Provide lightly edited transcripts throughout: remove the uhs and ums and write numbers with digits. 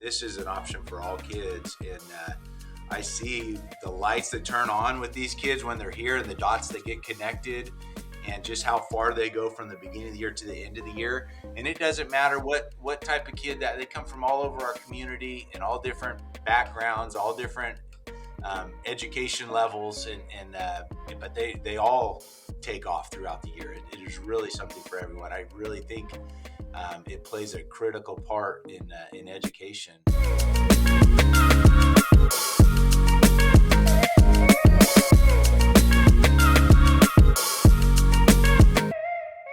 this is an option for all kids. And I see the lights that turn on with these kids when they're here and the dots that get connected and just how far they go from the beginning of the year to the end of the year. And it doesn't matter what type of kid that they come from, all over our community and all different backgrounds, all different education levels, but they all take off throughout the year. It is really something for everyone. I really think it plays a critical part in education.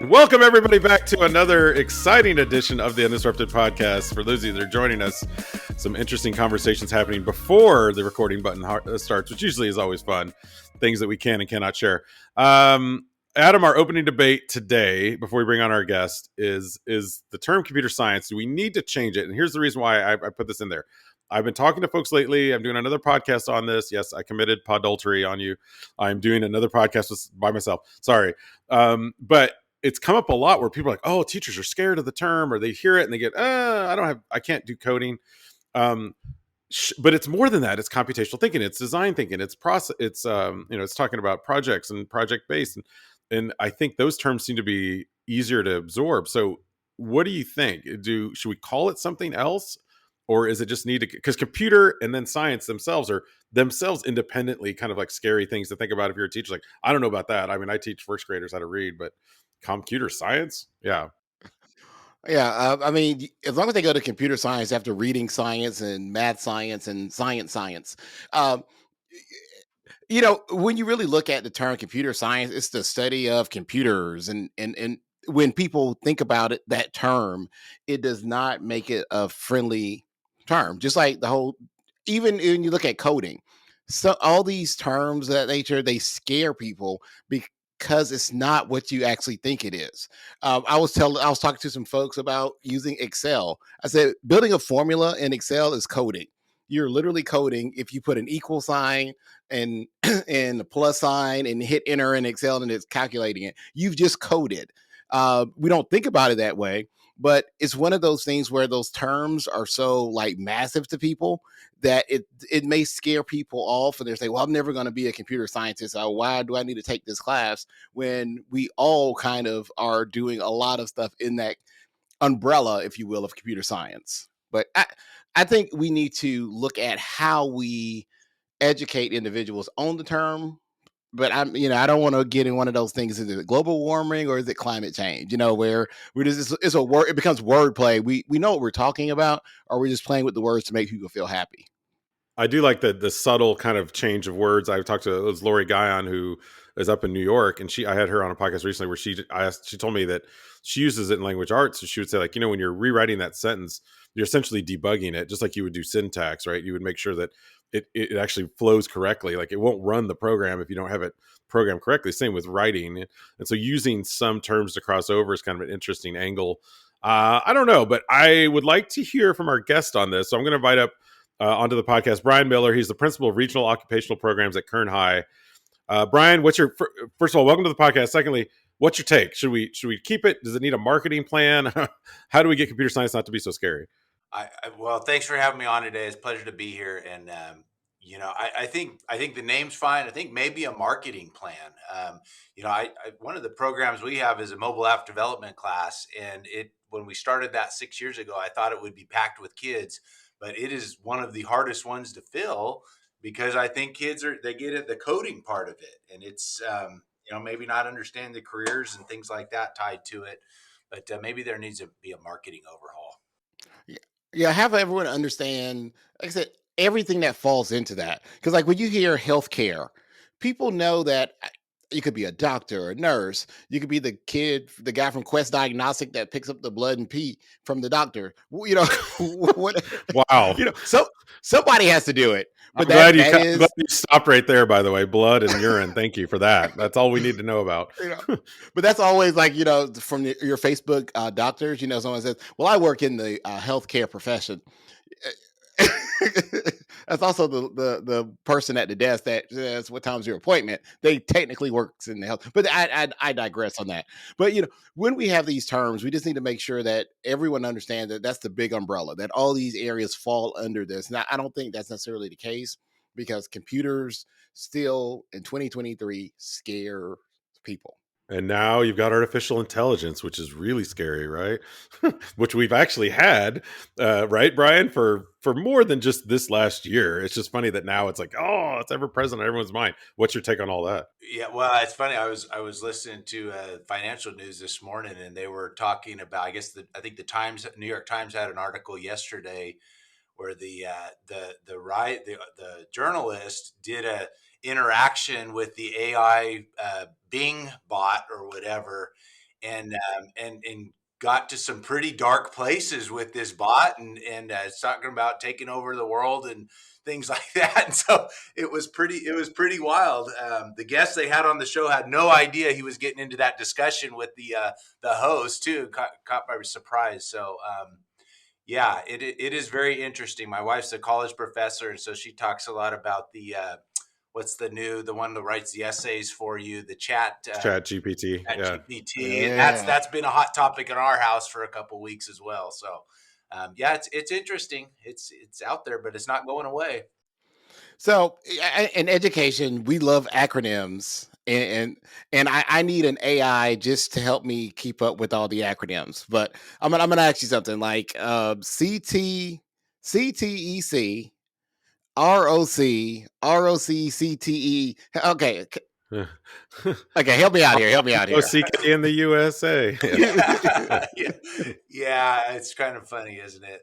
Welcome everybody back to another exciting edition of the Undisrupted Podcast. For those of you that are joining us, some interesting conversations happening before the recording button starts, which usually is always fun. Things that we can and cannot share. Adam, our opening debate today, before we bring on our guest, is the term computer science. Do we need to change it? And here's the reason why I put this in there. I've been talking to folks lately. I'm doing another podcast on this. Yes, I committed podultery on you. I'm doing another podcast by myself. Sorry. But it's come up a lot where people are like, oh, teachers are scared of the term, or they hear it and they get, I can't do coding. But it's more than that. It's computational thinking. It's design thinking. It's process. It's, it's talking about projects and project based. And I think those terms seem to be easier to absorb. So what do you think? Should we call it something else? Or is it just because computer and then science themselves are independently kind of like scary things to think about if you're a teacher. Like, I don't know about that. I mean, I teach first graders how to read, but computer science? Yeah. Yeah, I mean, as long as they go to computer science after reading science and math science and science, um, when you really look at the term computer science, it's the study of computers, and when people think about it, that term, it does not make it a friendly term. Just like even when you look at coding, so all these terms of that nature, they scare people because it's not what you actually think it is. I was talking to some folks about using Excel. I said, building a formula in Excel is coding. You're literally coding. If you put an equal sign and and a plus sign and hit enter in Excel and it's calculating it, you've just coded. We don't think about it that way, but it's one of those things where those terms are so like massive to people that it may scare people off, and they're saying, well, I'm never going to be a computer scientist. Why do I need to take this class when we all kind of are doing a lot of stuff in that umbrella, if you will, of computer science? But I think we need to look at how we educate individuals on the term. But I don't want to get in one of those things. Is it global warming or is it climate change? Where we just, it's a word, it becomes wordplay. We know what we're talking about, or we're just playing with the words to make people feel happy. I do like the subtle kind of change of words. I've talked to Lori Guyon, who is up in New York, and I had her on a podcast recently where she told me that she uses it in language arts. So she would say, like, when you're rewriting that sentence, you're essentially debugging it, just like you would do syntax, right? You would make sure that it actually flows correctly. Like, it won't run the program if you don't have it programmed correctly. Same with writing. And so using some terms to cross over is kind of an interesting angle. I don't know, but I would like to hear from our guest on this. So I'm going to invite up onto the podcast Brian Miller. He's the principal of Regional Occupational Programs at Kern High. Brian, first of all, welcome to the podcast. Secondly, what's your take? Should we keep it? Does it need a marketing plan? How do we get computer science not to be so scary? Well, thanks for having me on today. It's a pleasure to be here. And, I think the name's fine. I think maybe a marketing plan. One of the programs we have is a mobile app development class. And when we started that 6 years ago, I thought it would be packed with kids, but it is one of the hardest ones to fill because I think kids they get at the coding part of it. And it's, maybe not understand the careers and things like that tied to it, but maybe there needs to be a marketing overhaul. Yeah, have everyone understand, like I said, everything that falls into that. Because like when you hear healthcare, people know that you could be a doctor or a nurse. You could be the guy from Quest Diagnostic that picks up the blood and pee from the doctor. What? Wow. So somebody has to do it. But I'm glad you stopped right there, by the way. Blood and urine. Thank you for that. That's all we need to know about. But that's always like, from your Facebook doctors, someone says, well, I work in the healthcare profession. That's also the person at the desk that says what time's your appointment. They technically works in the health, but I digress on that. But when we have these terms, we just need to make sure that everyone understands that that's the big umbrella, that all these areas fall under this. Now, I don't think that's necessarily the case because computers still in 2023 scare people. And now you've got artificial intelligence, which is really scary, right? Which we've actually had, right, Brian, for more than just this last year. It's just funny that now it's like, oh, it's ever present on everyone's mind. What's your take on all that? Yeah, well, it's funny. I was listening to financial news this morning, and they were talking about. I think the Times, New York Times, had an article yesterday where the journalist did a interaction with the AI Bing bot or whatever, and got to some pretty dark places with this bot, and it's talking about taking over the world and things like that. And so it was pretty wild. The guest they had on the show had no idea he was getting into that discussion with the host too, caught by surprise. So yeah, it is very interesting. My wife's a college professor, and so she talks a lot about what's the one that writes the essays for you, the Chat GPT. chat Yeah. GPT, and that's Yeah. that's been a hot topic in our house for a couple weeks as well. So yeah, it's interesting. It's out there, but it's not going away. So in education, we love acronyms, and I need an AI just to help me keep up with all the acronyms. But I'm gonna ask you something like CT, CTEC, ROC, Okay, okay, help me out here. Help me out here. OCK in the USA. Yeah, yeah, it's kind of funny, isn't it?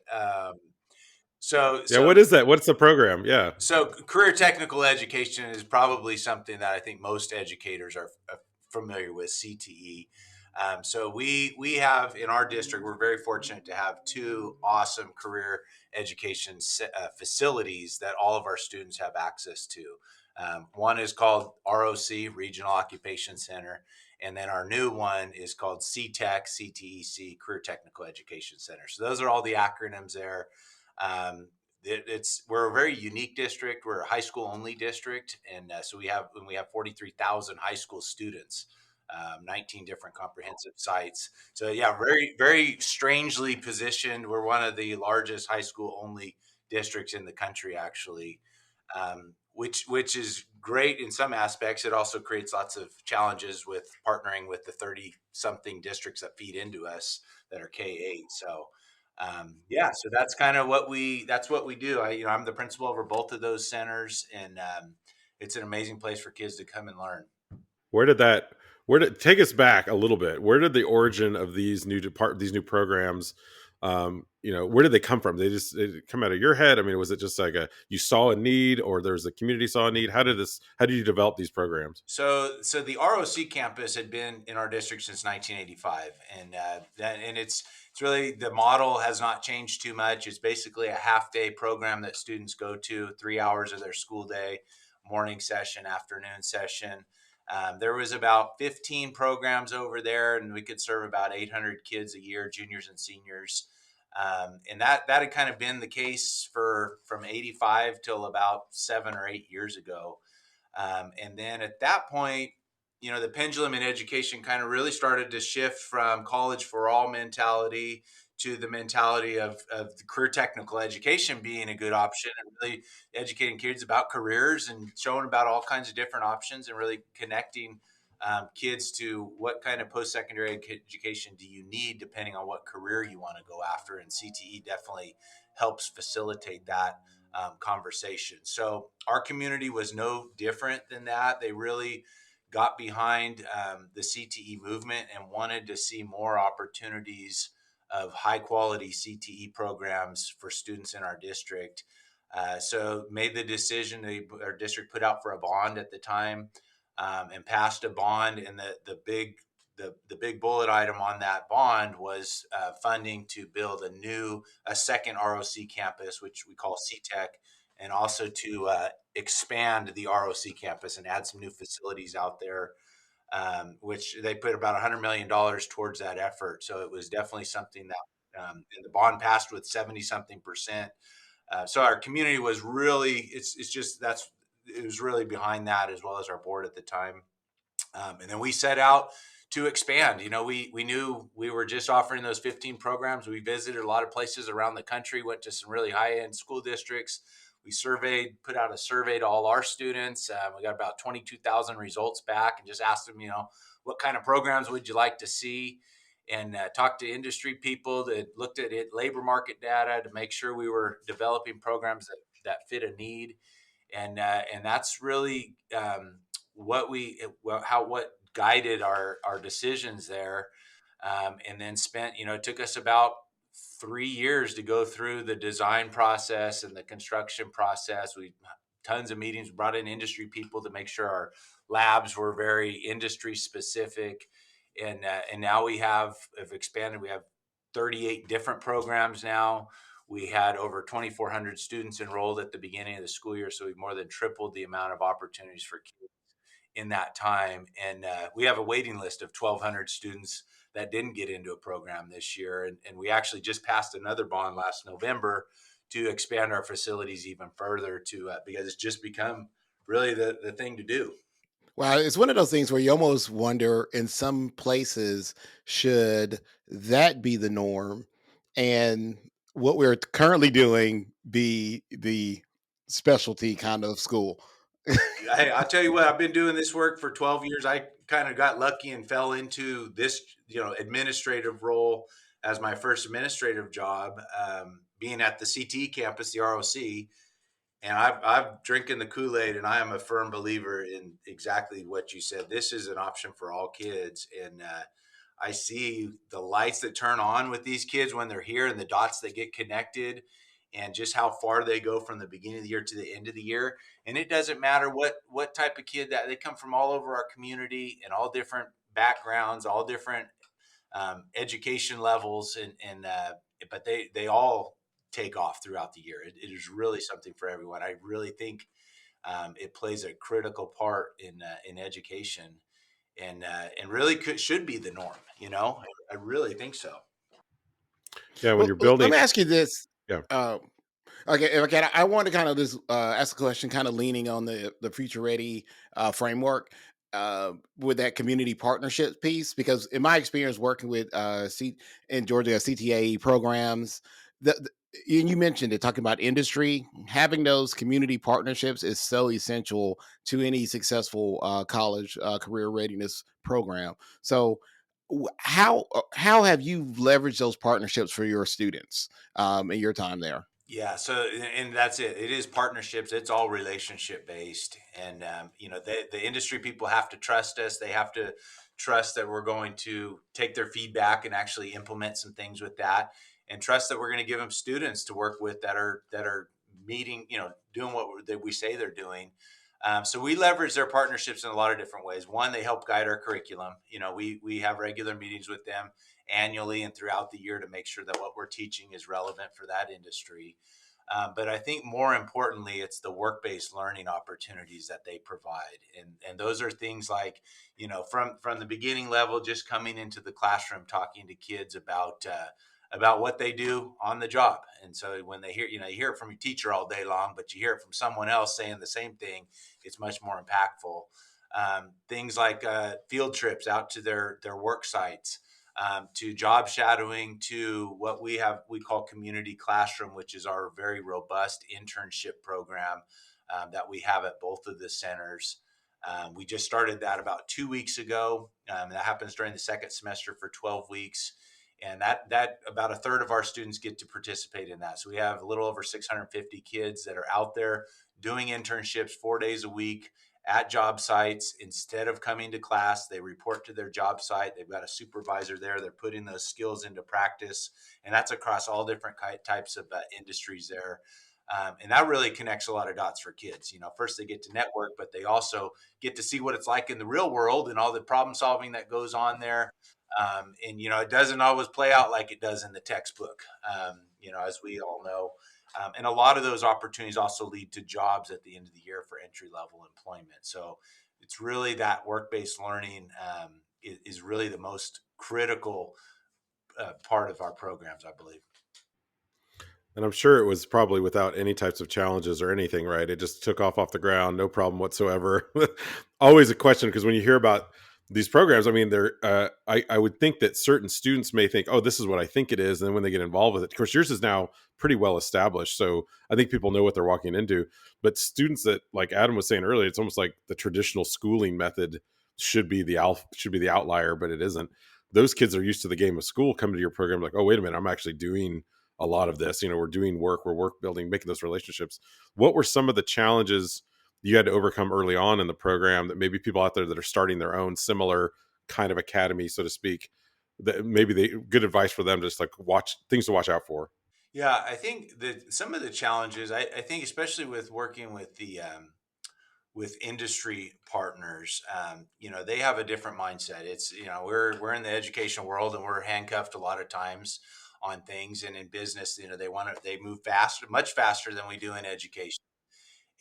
So Yeah. so What is that? What's the program? Yeah. So, career technical education is probably something that I think most educators are familiar with. CTE. So we have in our district, we're very fortunate to have two awesome career education facilities that all of our students have access to. One is called ROC, Regional Occupation Center, and then our new one is called CTEC, CTEC, Career Technical Education Center. So those are all the acronyms there. Um, we're a very unique district. We're a high school only district, and so we have 43,000 high school students, 19 different comprehensive sites. So yeah, very very strangely positioned. We're one of the largest high school only districts in the country, actually, which is great in some aspects. It also creates lots of challenges with partnering with the 30 something districts that feed into us that are K-8. So yeah, so that's what we do. I'm the principal over both of those centers, and it's an amazing place for kids to come and learn. Where did that? Where did take us back a little bit? Where did the origin of these new programs? Where did they come from? They come out of your head? I mean, was it just like you saw a need, or there's a community saw a need? How did you develop these programs? So the ROC campus had been in our district since 1985, and it's really, the model has not changed too much. It's basically a half day program that students go to, 3 hours of their school day, morning session, afternoon session. There was about 15 programs over there, and we could serve about 800 kids a year, juniors and seniors. And that had kind of been the case from 85 till about 7 or 8 years ago. And then at that point, the pendulum in education kind of really started to shift from college for all mentality to the mentality of the career technical education being a good option, and really educating kids about careers and showing about all kinds of different options, and really connecting kids to what kind of post-secondary education do you need depending on what career you want to go after. And CTE definitely helps facilitate that conversation. So our community was no different than that. They really got behind the CTE movement and wanted to see more opportunities of high quality CTE programs for students in our district. So made the decision. Our district put out for a bond at the time, and passed a bond. And the big bullet item on that bond was funding to build a second ROC campus, which we call CTEC, and also to expand the ROC campus and add some new facilities out there, which they put about $100 million towards that effort. So it was definitely something that, and the bond passed with 70 something percent So our community was really, it's just, it was really behind that, as well as our board at the time. And then we set out to expand. We knew we were just offering those 15 programs. We visited a lot of places around the country, went to some really high end school districts. We surveyed, put out a survey to all our students. We got about 22,000 results back, and just asked them, what kind of programs would you like to see? And talked to industry people that looked at it, labor market data, to make sure we were developing programs that fit a need. And that's really what guided our decisions there. And then it took us about 3 years to go through the design process and the construction process. We tons of meetings, brought in industry people to make sure our labs were very industry specific. And now have expanded. We have 38 different programs now. We had over 2,400 students enrolled at the beginning of the school year, so we've more than tripled the amount of opportunities for kids in that time. And we have a waiting list of 1,200 students that didn't get into a program this year. And we actually just passed another bond last November to expand our facilities even further, because it's just become really the thing to do. Well, it's one of those things where you almost wonder, in some places, should that be the norm, and what we're currently doing be the specialty kind of school. I'll tell you what, I've been doing this work for 12 years. I kind of got lucky and fell into this, administrative role as my first administrative job, being at the CT campus, the ROC. And I've drinking the Kool-Aid, and I am a firm believer in exactly what you said. This is an option for all kids. And I see the lights that turn on with these kids when they're here, and the dots that get connected, and just how far they go from the beginning of the year to the end of the year. And it doesn't matter what type of kid that they come from, all over our community, and all different backgrounds, all different education levels, but they all take off throughout the year. It is really something for everyone. I really think it plays a critical part in education, and really should be the norm. I really think so. Yeah, when Well, you're let building, me ask you this. yeah, Uh, okay. I want to kind of just ask a question, kind of leaning on the future ready framework with that community partnership piece, because in my experience working with in Georgia CTA programs, and you mentioned it, talking about industry, having those community partnerships is so essential to any successful college career readiness program. So how have you leveraged those partnerships for your students in your time there? Yeah, so and that's it. It is partnerships. It's all relationship based, and the industry people have to trust us. They have to trust that we're going to take their feedback and actually implement some things with that, and trust that we're going to give them students to work with that are meeting, doing that we say they're doing. So we leverage their partnerships in a lot of different ways. One, they help guide our curriculum. We have regular meetings with them annually and throughout the year to make sure that what we're teaching is relevant for that industry. But I think more importantly, it's the work-based learning opportunities that they provide, and those are things like, from the beginning level, just coming into the classroom, talking to kids about what they do on the job. And so when they hear, you hear it from your teacher all day long, but you hear it from someone else saying the same thing, it's much more impactful. Things like field trips out to their work sites, to job shadowing, to what we call community classroom, which is our very robust internship program that we have at both of the centers. We just started that about 2 weeks ago. That happens during the second semester for 12 weeks. And that about a third of our students get to participate in that. So we have a little over 650 kids that are out there doing internships 4 days a week at job sites. Instead of coming to class, they report to their job site. They've got a supervisor there. They're putting those skills into practice. And that's across all different types of industries there. And that really connects a lot of dots for kids. First they get to network, but they also get to see what it's like in the real world and all the problem solving that goes on there. And it doesn't always play out like it does in the textbook, as we all know. And a lot of those opportunities also lead to jobs at the end of the year for entry level employment. So it's really that work-based learning is really the most critical part of our programs, I believe. And I'm sure it was probably without any types of challenges or anything, right? It just took off the ground, no problem whatsoever. Always a question, because when you hear about these programs, I mean, I would think that certain students may think, oh, this is what I think it is. And then when they get involved with it, of course, yours is now pretty well established. So I think people know what they're walking into. But students that, like Adam was saying earlier, it's almost like the traditional schooling method should be the outlier, but it isn't. Those kids are used to the game of school, coming to your program like, oh, wait a minute, I'm actually doing a lot of this. We're doing work, we're work building, making those relationships. What were some of the challenges you had to overcome early on in the program that maybe people out there that are starting their own similar kind of academy, so to speak, that maybe good advice for them, just like watch things to watch out for? Yeah, I think that some of the challenges, I think, especially with working with the with industry partners, they have a different mindset. It's, we're in the education world and we're handcuffed a lot of times on things. And in business, they move faster, much faster than we do in education.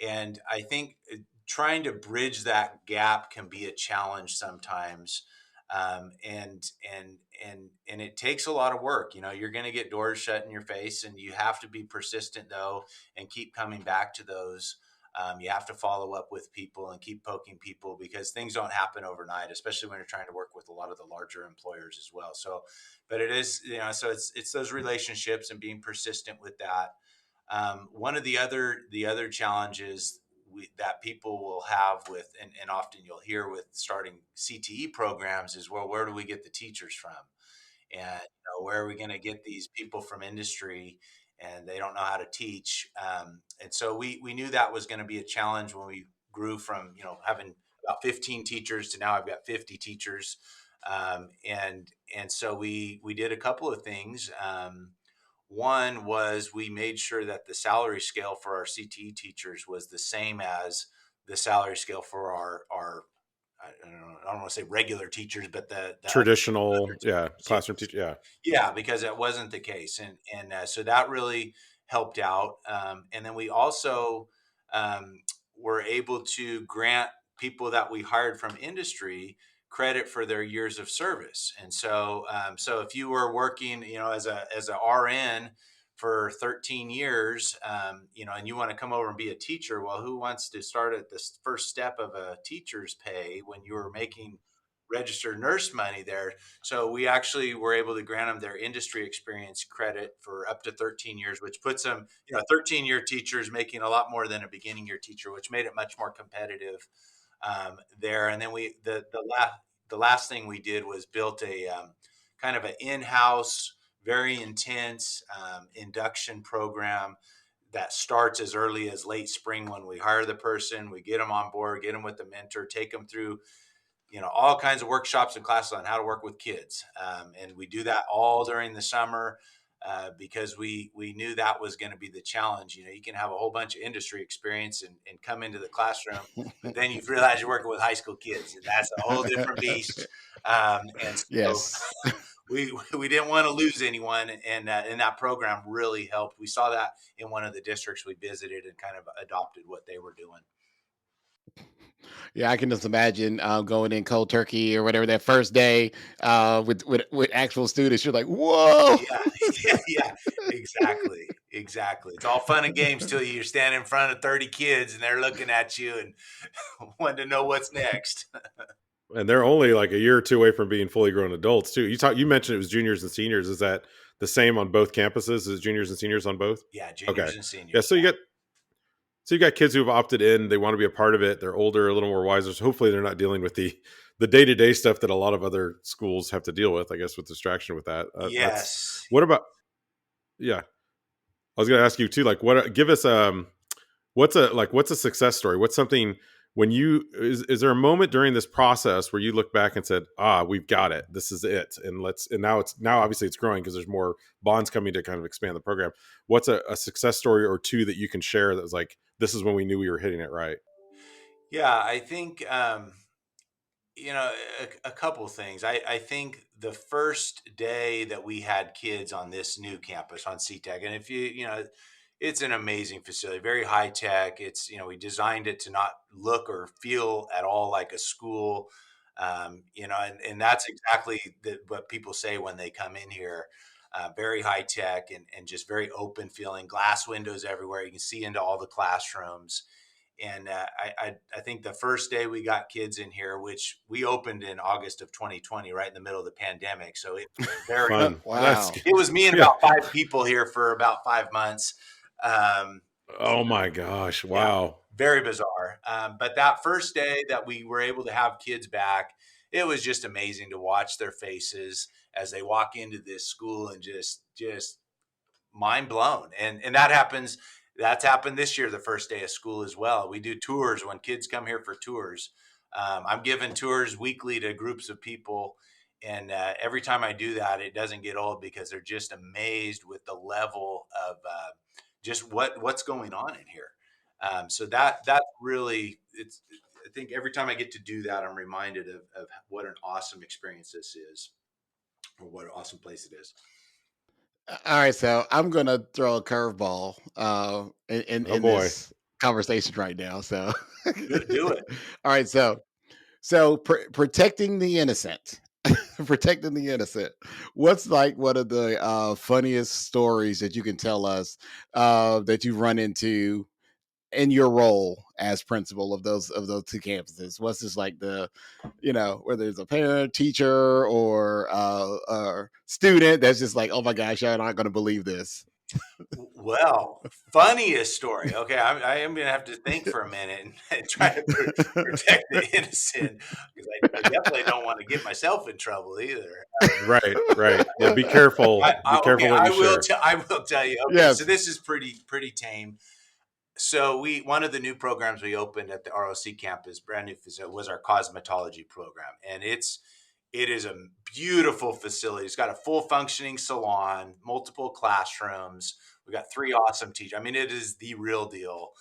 And I think trying to bridge that gap can be a challenge sometimes. And it takes a lot of work. You're going to get doors shut in your face, and you have to be persistent though, and keep coming back to those. You have to follow up with people and keep poking people, because things don't happen overnight, especially when you're trying to work with a lot of the larger employers as well. So, but it is, so it's those relationships and being persistent with that. One of the other challenges that people will have with, and often you'll hear with starting CTE programs, is, well, where do we get the teachers from? And where are we going to get these people from industry, and they don't know how to teach? And so we knew that was going to be a challenge when we grew from having about 15 teachers to now I've got 50 teachers. And so we did a couple of things. One was, we made sure that the salary scale for our CTE teachers was the same as the salary scale for our I don't want to say regular teachers, but the other Traditional, yeah, teachers. Yeah. classroom teacher, yeah. Yeah, because that wasn't the case, and so that really helped out. And then we also um, were able to grant people that we hired from industry credit for their years of service. And so if you were working, as a RN for 13 years, and you want to come over and be a teacher, well, who wants to start at the first step of a teacher's pay when you were making registered nurse money there? So we actually were able to grant them their industry experience credit for up to 13 years, which puts them, 13-year teachers making a lot more than a beginning year teacher, which made it much more competitive there. And then the last thing we did was built a kind of an in-house, very intense induction program that starts as early as late spring. When we hire the person, we get them on board, get them with the mentor, take them through all kinds of workshops and classes on how to work with kids. And we do that all during the summer because we knew that was going to be the challenge. You can have a whole bunch of industry experience and come into the classroom, but then you realize you're working with high school kids, and that's a whole different beast. And so Yes. we didn't want to lose anyone, and that program really helped. We saw that in one of the districts we visited and kind of adopted what they were doing. Yeah, I can just imagine going in cold turkey or whatever that first day with actual students. You're like, whoa. Yeah, yeah, exactly. It's all fun and games till you're standing in front of 30 kids and they're looking at you and wanting to know what's next. And they're only like a year or two away from being fully grown adults too. You mentioned it was juniors and seniors. Is that the same on both campuses? Is juniors and seniors on both? Yeah, Okay. juniors and Yeah. seniors. So you got kids who've opted in. They want to be a part of it. They're older, a little more wiser. So hopefully they're not dealing with the day-to-day stuff that a lot of other schools have to deal with, I guess, with distraction with that. That's Yes. what about, yeah. I was going to ask you too, like give us, what's a success story? What's something when is there a moment during this process where you look back and said, we've got it, this is it. And now obviously it's growing because there's more bonds coming to kind of expand the program. What's a success story or two that you can share that was like, this is when we knew we were hitting it right? Yeah, I think a couple things. I think the first day that we had kids on this new campus on CTEC, and if it's an amazing facility, very high tech. It's, we designed it to not look or feel at all like a school. And that's exactly what people say when they come in here. very high tech and just very open feeling, glass windows everywhere. You can see into all the classrooms. And I think the first day we got kids in here, which we opened in August of 2020, right in the middle of the pandemic. So it was very, Fun. Wow. it was me and Yeah. about 5 people here for about 5 months. Oh my gosh. Wow. Very bizarre. But that first day that we were able to have kids back, it was just amazing to watch their faces as they walk into this school and just mind blown. And that's happened this year, the first day of school as well. We do tours when kids come here for tours. I'm giving tours weekly to groups of people. And every time I do that, it doesn't get old because they're just amazed with the level of just what's going on in here. So that's really, I think every time I get to do that, I'm reminded of what an awesome experience this is, or what an awesome place it is. All right, so I'm gonna throw a curveball Oh in boy. this conversation right now. So, Do it. all right, protecting the innocent, protecting the innocent. What's like one of the funniest stories that you can tell us that you run into in your role as principal of those two campuses? What's just like the, whether it's a parent, teacher, or student that's just like, oh my gosh, you're not going to believe this. Well, funniest story. Okay, I am going to have to think for a minute and try to protect the innocent, because I definitely don't want to get myself in trouble either. Right. Right. Yeah. Be careful. Be careful what you share. I will tell you. Okay, so Yes. this is pretty tame. So one of the new programs we opened at the ROC campus, brand new facility, was our cosmetology program, and it is a beautiful facility. It's got a full functioning salon, multiple classrooms. We got 3 awesome teachers. I mean, it is the real deal.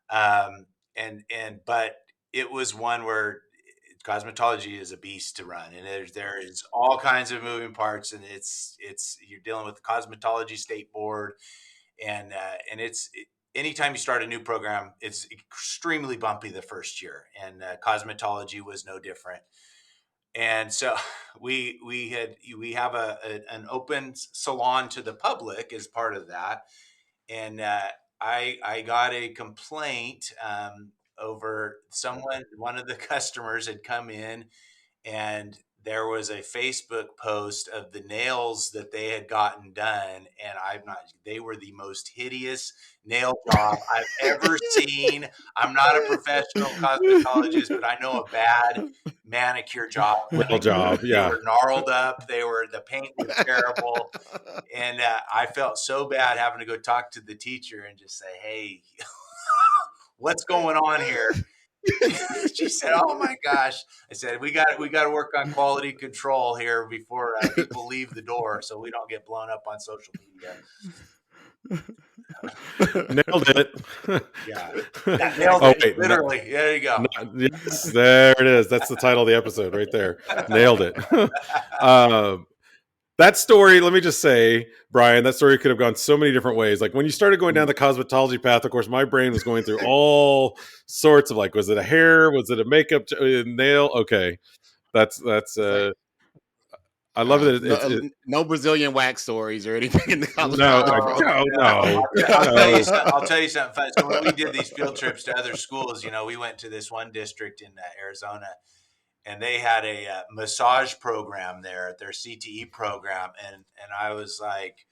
But it was one where cosmetology is a beast to run, and there is all kinds of moving parts, and it's you're dealing with the cosmetology state board, and anytime you start a new program, it's extremely bumpy the first year, and cosmetology was no different. And so we have an open salon to the public as part of that, and I got a complaint over one of the customers had come in, and there was a Facebook post of the nails that they had gotten done, and they were the most hideous nail job I've ever seen. I'm not a professional cosmetologist, but I know a bad manicure job. Nail job. They Yeah. were gnarled up. The paint was terrible. And I felt so bad having to go talk to the teacher and just say, hey, what's going on here? She said, "Oh my gosh!" I said, "We got to work on quality control here before people leave the door, so we don't get blown up on social media." Nailed it. Yeah, that nailed it. Wait, Literally. There you go. yes, there it is. That's the title of the episode right there. Nailed it. That story, let me just say, Brian, that story could have gone so many different ways. Like when you started going down the cosmetology path, of course, my brain was going through all sorts of like, was it a hair? Was it a makeup nail? Okay. That's Like, I love that. no Brazilian wax stories or anything in the No, cosmetology program. no. I'll tell you something fun. So when we did these field trips to other schools, we went to this one district in Arizona, and they had a massage program there at their CTE program, and I was like,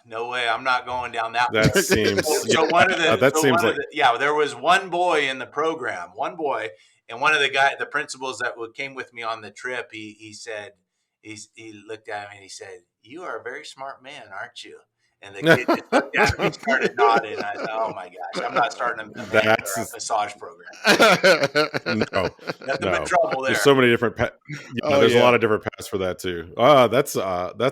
no way, I'm not going down that. That seems. So one of the that seems like. there was one boy in the program, and one of the principals that came with me on the trip, he said, he looked at me and he said, "You are a very smart man, aren't you?" And the kid just looked at me and started nodding. I thought, "Oh my gosh, I'm not starting a massage program." No, Nothing but trouble there. There's so many different. There's a lot of different paths for that too. That's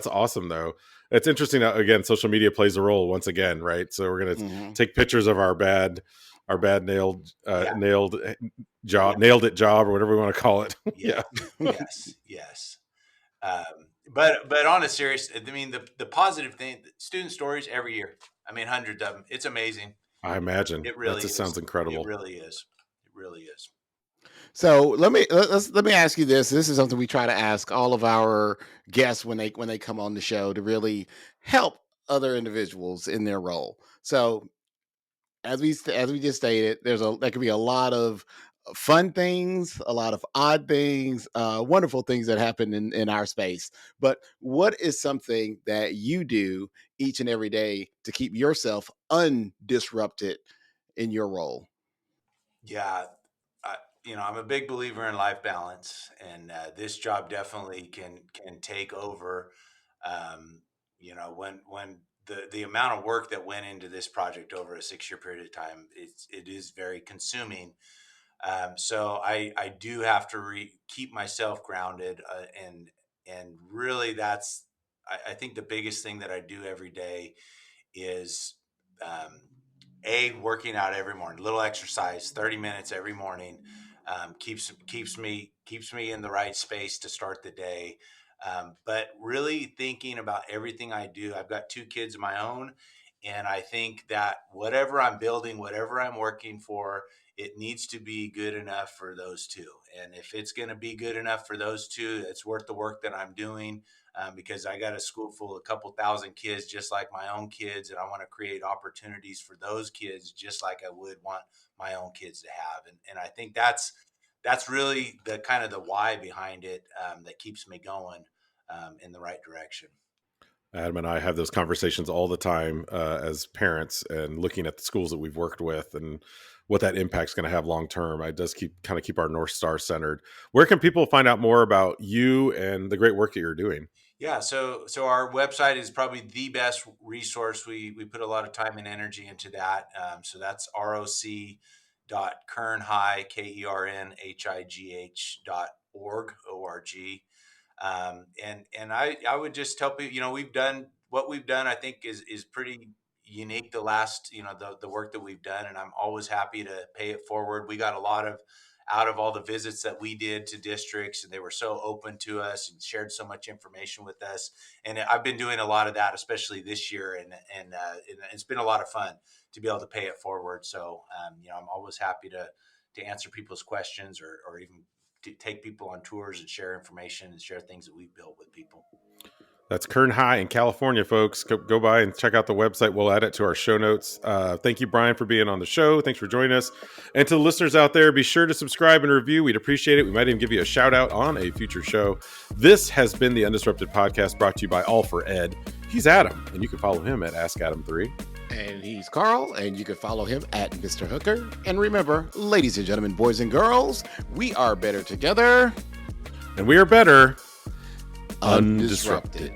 awesome though. It's interesting that again, social media plays a role once again, right? So we're gonna take pictures of our bad nailed job, nailed it job, or whatever we want to call it. Yeah. Yes. But on a serious, I mean, the positive thing, student stories every year. I mean, hundreds of them. It's amazing. I imagine. It really that just sounds incredible. It really is. It really is. So let me ask you this. This is something we try to ask all of our guests when they come on the show to really help other individuals in their role. So as we just stated, there could be a lot of fun things, a lot of odd things, wonderful things that happen in our space. But what is something that you do each and every day to keep yourself undisrupted in your role? Yeah, I, I'm a big believer in life balance, and this job definitely can take over. Um, when the amount of work that went into this project over a 6 year period of time, it is very consuming. So I do have to keep myself grounded, and really I think the biggest thing that I do every day is um, working out every morning, little exercise, 30 minutes every morning, keeps me in the right space to start the day. But really thinking about everything I do. I've got two kids of my own, and I think that whatever I'm building, whatever I'm working for, it needs to be good enough for those two. And if it's going to be good enough for those two, it's worth the work that I'm doing, because I got a school full of a couple thousand kids, just like my own kids, and I want to create opportunities for those kids, just like I would want my own kids to have. And I think that's really the kind of the why behind it, that keeps me going in the right direction. Adam and I have those conversations all the time as parents, and looking at the schools that we've worked with and what that impact's going to have long term. I does keep our North Star centered. Where can people find out more about you and the great work that you're doing? Yeah, so our website is probably the best resource. We put a lot of time and energy into that. So that's roc.kernhigh, KERNHIGH.org. And I would just tell people, we've done what we've done. I think is pretty unique. The last, the work that we've done, and I'm always happy to pay it forward. We got a lot of out of all the visits that we did to districts, and they were so open to us and shared so much information with us. And I've been doing a lot of that, especially this year, and it's been a lot of fun to be able to pay it forward. So, I'm always happy to answer people's questions, or even to take people on tours and share information and share things that we've built with people. That's Kern High in California, folks. Go by and check out the website. We'll add it to our show notes. Thank you, Brian, for being on the show. Thanks for joining us. And to the listeners out there, be sure to subscribe and review. We'd appreciate it. We might even give you a shout out on a future show. This has been the Undisrupted Podcast, brought to you by All for Ed. He's Adam, and you can follow him at AskAdam3. And he's Carl, and you can follow him at Mr. Hooker. And remember, ladies and gentlemen, boys and girls, we are better together. And we are better Undisrupted.